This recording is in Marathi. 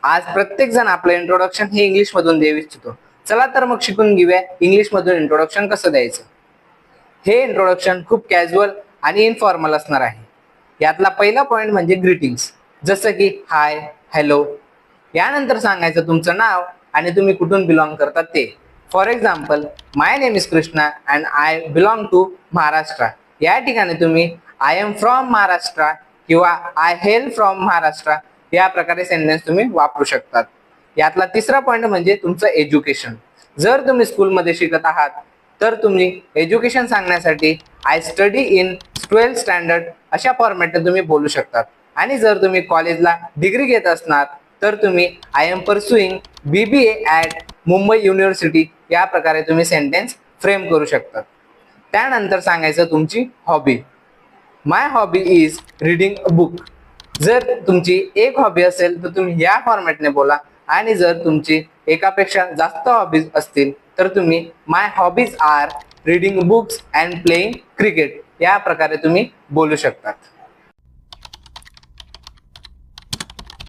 आज प्रत्येक जण आपलं इंट्रोडक्शन हे इंग्लिश मधून देऊ इच्छितो. चला तर मग शिकून घेऊया इंग्लिश मधून इंट्रोडक्शन कसं द्यायचं. हे इंट्रोडक्शन खूप कॅज्युअल आणि इनफॉर्मल असणार आहे. यातला पहिला पॉइंट म्हणजे ग्रीटिंग्स, जसं की हाय, हॅलो. यानंतर सांगायचं तुमचं नाव आणि तुम्ही कुठून बिलॉंग करतात ते. For example, my name is Krishna and I belong to Maharashtra. या ठिकाणी तुम्ही आय एम फ्रॉम महाराष्ट्र किंवा आय हेल फ्रॉम महाराष्ट्र या प्रकारे सेंटेन्स तुम्ही वापरू शकतात. यातला तिसरा पॉइंट म्हणजे तुमचं एज्युकेशन. जर तुम्ही स्कूलमध्ये शिकत आहात तर तुम्ही एज्युकेशन सांगण्यासाठी I study in 12th standard अशा फॉर्मॅटने तुम्ही बोलू शकतात. आणि जर तुम्ही कॉलेजला डिग्री घेत असणार तर तुम्ही I am pursuing BBA at Mumbai University या प्रकारे तुम्ही सेंटेन्स फ्रेम करू शकतात. त्यानंतर सांगायचं तुमची hobby. My hobby is reading a book. जर तुमची एक हॉबी असेल तर तुम्ही या फॉर्मॅटने बोला, आणि जर तुमची एकापेक्षा जास्त हॉबीज असतील तर तुम्ही my hobbies are reading books and playing cricket या प्रकारे तुम्ही बोलू शकतात.